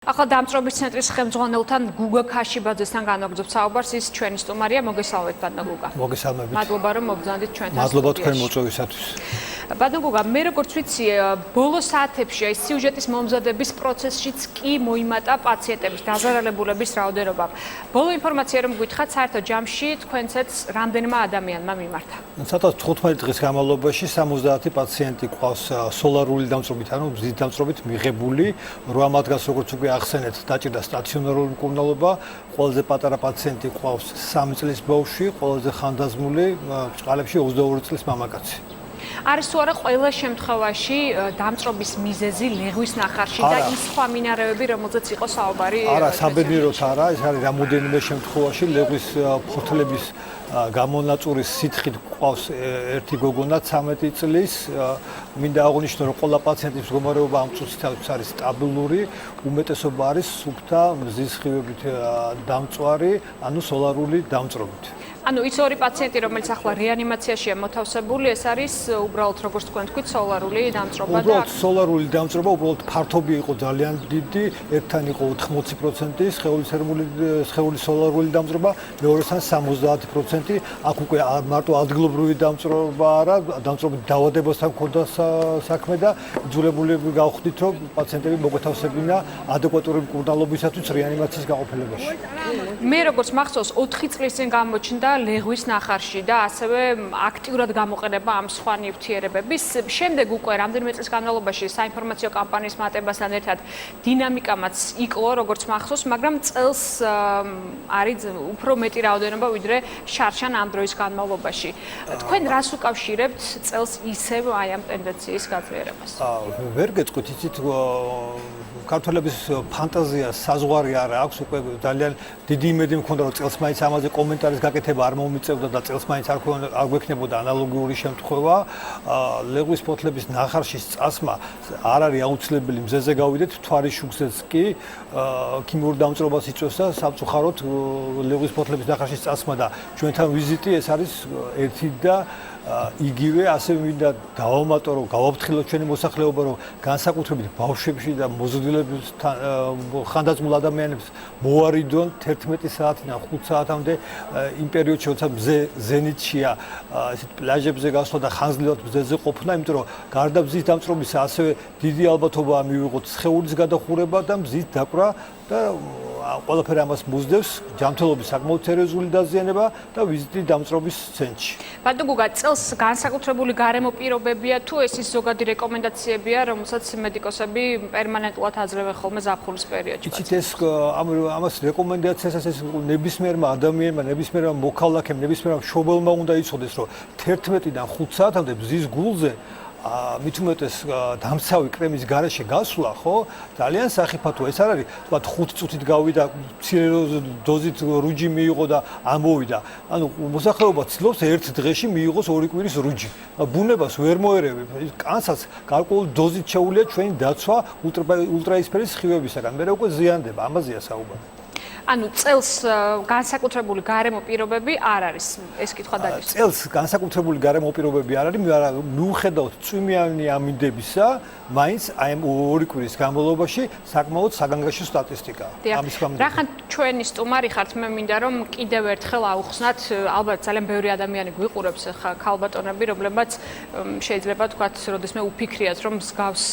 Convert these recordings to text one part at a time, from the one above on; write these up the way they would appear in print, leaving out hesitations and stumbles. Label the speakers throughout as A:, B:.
A: ახლა დამწრობის ცენტრის ხელმძღვანელთან გუგა ქაშიბაძესთან განაგრძობ საუბარს ის ჩვენი სტუმარია მოგესალმებით ბატონო გუგა.
B: მოგესალმებით.
A: მადლობა რომ მოგზავნით ჩვენთან.
B: მადლობა თქვენ მოწვევისათვის.
A: ბატონო გუგა, მე როგორც ვიცი, ბოლო საათებში აი სიუჟეტის მომზადების პროცესშიც კი მოიმატა პაციენტების დაზარალებულების რაოდენობა. ბოლო ინფორმაცია რომ გითხრათ, საერთო ჯამში თქვენცაც რამდენმა ადამიანმა მიმართა?
B: 15 დღის განმავლობაში 70 პაციენტი ყავს სოლარული დამწრობით, ანუ მზის დამწრობით მიღებული, 8 მათგანს როგორც უკვე ახსენეთ, დაჭირდა სტაციონარული მკურნალობა, ყველაზე პატარა პაციენტი ყავს 3 წლის ბავშვი, ყველაზე ხანდაზმული ბრჭყალებში 22 წლის მამაკაცი.
A: არის თუ არა ყველა შემთხვევაში დამწრობის მიზეზი ლეღვის ნახარში და ის სხვა მინარევები, რომელზეც იყო საუბარი?
B: არა, საბედნიეროდ არა, ეს არის რამოდენიმე შემთხვევაში ლეღვის ფოთლების გამონაწურის სითხით ყავს ერთი გოგონა 13 წლის. მინდა აღვნიშნო, რომ ყველა პაციენტის მდგომარეობა ამ წუთით არის სტაბილური, უმეტესობა არის სუფთა მზის სხივებით დამწვარი, ანუ სოლარული დამწრობით.
A: ანუ ის ორი პაციენტი, რომელიც ახლა რეანიმაციაშია მოთავსებული, ეს არის უბრალოდ როგორც თქვენ თქვით, სოლარული დამწრობა და
B: უბრალოდ სოლარული დამწრობა, უბრალოდ ფართობი იყო ძალიან დიდი, ერთთან იყო 80% სხეულის სოლარული დამწრობა, მეორესთან 70%. აქ უკვე მარტო ადგილობრივი დამწრობა არა, დამწრობით დაავადებასთან მქონდა საქმე და იძულებულები გავხდით, რომ პაციენტები მოგვეთავსებინა ადეკვატური მკურნალობისათვის რეანიმაციის გაყოფილებაში.
A: მე როგორც მახსოვს, 4 წლის წინ გამოჩნდა ლეღვის ნახარში და ასევე აქტიურად გამოყენება ამ სხვა ნივთიერებების. შემდეგ უკვე რამდენიმე წლის განმავლობაში საინფორმაციო კამპანიის მატებასთან ერთად დინამიკამაც იკლო, როგორც მახსოვს, მაგრამ წელს არის უფრო მეტი რაოდენობა ვიდრე შარშან ამ დროის განმავლობაში. თქვენ რას უკავშირებთ წელს ისევ აი ამ ტენდენციის გაძლიერებას?
B: ვერ გეტყვით, იცით, ქართველების ფანტაზია საზღვარი არ აქვს, უკვე ძალიან დიდი იმედი მქონდა, რომ წელს მაინც ამაზე კომენტარის გაკეთება არ მომიწევდა და წელს მაინც არ გვექნებოდა ანალოგიური შემთხვევა. ლეღვის ფოთლების ნახარშის წასმა არ არის აუცილებელი მზეზე გავიდეთ, მთვარის შუქზეც კი ქიმიურ დამწრობას იწვევს და სამწუხაროდ ლეღვის ფოთლების ნახარშის წასმა და ჩვენთან ვიზიტი ეს არის ერთი და იგივე, ასევე მინდა დავამატო, რომ გავაფრთხილოთ ჩვენი მოსახლეობა, რომ განსაკუთრებით ბავშვებში და მოზრდილებს ხანდაზმულ ადამიანებს მოარიდონ 11 საათიდან 5 საათამდე იმ პერიოდში, როცა მზე ზენიტშია, ესეთ პლაჟებზე გასვლა და ხანძრილად მზეზე ყოფნა, იმიტომ რომ გარდა მზის დამწრობისა, ასევე დიდი ალბათობაა მივიღოთ სხეულის გადახურება და მზის დაკვრა და ყველაფერი ამას მოსდევს ჯანმრთელობის საკმაოდ სერიოზული დაზიანება და ვიზიტი დამწრობის ცენტრში.
A: ბატონო გუგა, წელს განსაკუთრებული გარემო პირობებია თუ ეს ის ზოგადი რეკომენდაციებია, რომელსაც მედიკოსები პერმანენტულად აძლევენ ხოლმე ზაფხულის პერიოდში?
B: იცით, ეს ამას რეკომენდაციასაც ეს ნებისმიერმა ადამიანმა, ნებისმიერმა მოქალაქემ, ნებისმიერმა მშობელმა უნდა იცოდეს, რომ 11-დან 5 საათამდე მზის გულზე მით უმეტეს დამცავი კრემის გარეშე გასვლა, ხო? ძალიან სახიფათოა. ეს არ არის, თქვა 5 წუთით გავიდა, მცირე დოზით რუჯი მიიღო და ამოვიდა. ანუ მოსახლეობა ცდილობს ერთ დღეში მიიღოს 2 კვირის რუჯი. ბუნებას ვერ მოერევებ. კანსაც გარკვეული დოზით შეუძლია ჩვენი დაცვა ულტრაისფერის სხივებისაგან. მე უკვე ზიანდება, ამაზეა საუბარი.
A: ანუ წელს განსაკუთრებული გარემო პირობები არ არის, ეს კითხვა დაგისვა.
B: წელს განსაკუთრებული გარემო პირობები არ არის, მიუხედავად წვიმიანი ამინდებისა, მაინც აი ამ 2 კვირის განმავლობაში საკმაოდ საგანგაშო სტატისტიკაა. ამის გამო
A: რახან ჩვენი სტუმარი ხართ, მე მინდა რომ კიდევ ერთხელ აუხსნათ, ალბათ ძალიან ბევრი ადამიანი გვიყურებს ხა ქალბატონები, რომლებმაც შეიძლება თქვათ, როდესმე უფიქრიათ, რომ მსგავს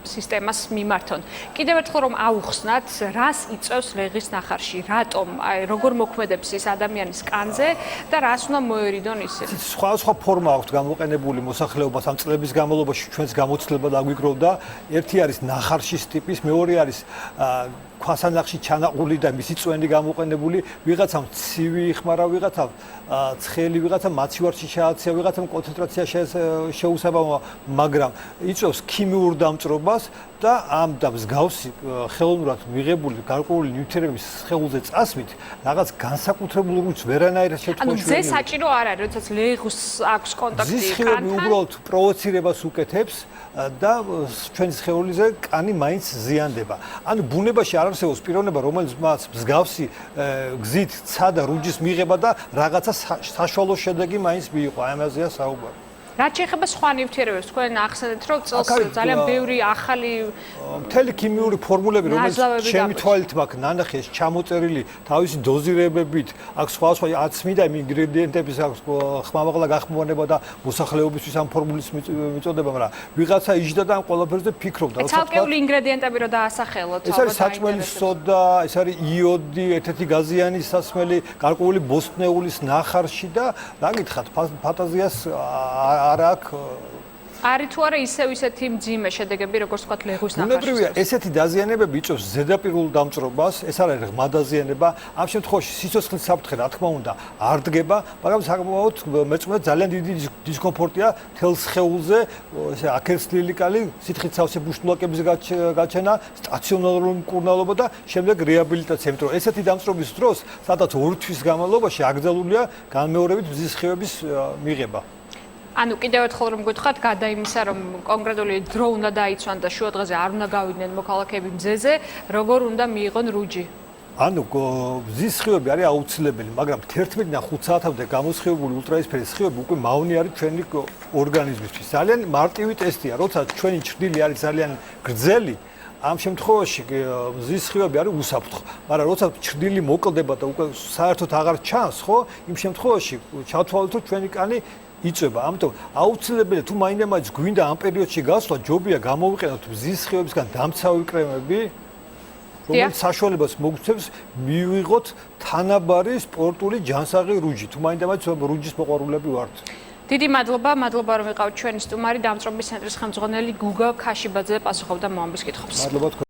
A: სისტემას მიმართონ. კიდევ ერთხელ რომ აუხსნათ, რას იწევს ლეღვის ნახარში? რატომ, აი როგორ მოქმედებს ის ადამიანის კანზე და რას უნდა მოერიდონ ისინი?
B: სხვა ფორმა აქვს გამოყენებული მოსახლეობას ამ წლების განმავლობაში ჩვენს გამოცდილება დაგვიგროვდა. ერთი არის ნახარშის ტიპის, მეორე არის ქვასანახში ჩანაყული და მისი წვენი გამოყენებული, ვიღაცამ ცივი იხმარა, ვიღაცამ ცხელი, ვიღაცამ მაცივარში შეაცია, ვიღაცამ კონცენტრაცია შეუსაბამა, მაგრამ იწვევს ქიმიურ დამწრობას და ამ და მსგავსი ხელოვნურად მიღებული გარკვეული ნივთიერების სხეულზე წასვით რაღაც განსაკუთრებულ რუჯს ვერანაირად შემთხვევაში
A: ანუ მზე საჭირო არ არის, როდესაც ლეღვის აქვს კონტაქტი
B: კანთან. სხეული უბრალოდ პროვოცირებას უკეთებს და ჩვენი სხეულიზე კანი მაინც ზიანდება. ანუ ბუნებაში არ არსებობს პიროვნება, რომელიც მას მსგავსი გზით ცა და რუჯის მიღება და რაღაცა საშუალო შედეგი მაინც მიიღო. აი ამაზეა საუბარი.
A: რაც შეეხება სხვა ნივთიერებებს, თქვენ ახსენეთ, რომ წელს ძალიან ბევრი ახალი
B: მთელი ქიმიური ფორმულები, რომელიც
A: ნაძლავები
B: ჩემი
A: გაგვეცი.
B: თვალით მაქვს ნანახი ჩამოწერილი თავისი დოზირებებით, აქ სხვა აცმიდა იმ ინგრედიენტების აქვს ხმამაღლა გახმოვანება და მოსახლეობისთვის ამ ფორმულის მიწოდება, მაგრამ ვიღაცა იჯდა და ამ ყველაფერზე ფიქრობდა.
A: ცალკეული ინგრედიენტები რო დაასახელოთ,
B: ეს არის საჭმელი სოდა, ეს არის იოდი, ერთ-ერთი გაზიანი სასმელი, გარკვეული ბოსტნეულის ნახარში და რა გითხათ, ფანტაზიას არ აქვს
A: არის თუ არა ისეთი მძიმე შედეგები, როგორც ვთქვათ, ლეღვის ნახარში.
B: უნებრივია, ესეთი დაზიანებები იწვევს ზედაპირულ დამწრობას, ეს არ არის ღრმა დაზიანება. ამ შემთხვევაში სიცოცხლის საფრთხე, რა თქმა უნდა, არ დგება, მაგრამ საკმაოდ მეწმუნე ძალიან დიდი დისკომფორტია თელ სხეულზე, ესე აკერცლილი კალი, სითხით სავსე ბუშტულაკების გაჩენა, სტაციონარული მკურნალობა და შემდეგ რეაბილიტაცია, იმიტომ რომ ესეთი დამწრობის დროს, სადაც 2 თვის განმავლობაში აკრძალულია განმეორებით მზის სხივების მიღება.
A: ანუ კიდევ ერთხელ რომ გითხრათ, გადა იმისა, რომ კონკრეტული დრო უნდა დაიცვან და შუადღეზე არ უნდა გავიდნენ მოქალაქეები მზეზე, როგორ უნდა მიიღონ რუჯი?
B: ანუ მზის სხივები არის აუცილებელი, მაგრამ 11-5 საათამდე გამოსხივებული ულტრაისფერი სხივები უკვე მავნი არის ჩვენი ორგანიზმისთვის. ძალიან მარტივი ტესტია, როცა ჩვენი ჩრდილი არის ძალიან გრძელი, ამ შემთხვევაში მზის სხივები არის უსაფრთხო, მაგრამ როცა ჩრდილი მოკლდება და უკვე საერთოდ აღარ ჩანს, ხო, იმ შემთხვევაში ჩავთვალოთ, რომ ჩვენი კანი იწვება. ამიტომ აუცილებელია თუ მაინდა-მაინც გვინდა ამ პერიოდში გასვლა, ჯობია გამოვიყენოთ მზის სხივებისგან დამცავი კრემები, რომელიც საშუალებას მოგცემს მივიღოთ თანაბარი სპორტული ჯანსაღი რუჯი. თუ მაინდა-მაინც რუჯის მოყვარულები ვართ.
A: დიდი მადლობა, რომ იყავით ჩვენი სტუმარი, დამწრობის ცენტრის ხელმძღვანელი გუგა ქაშიბაძე პასუხობდა მომის კითხვებს.
B: მადლობა.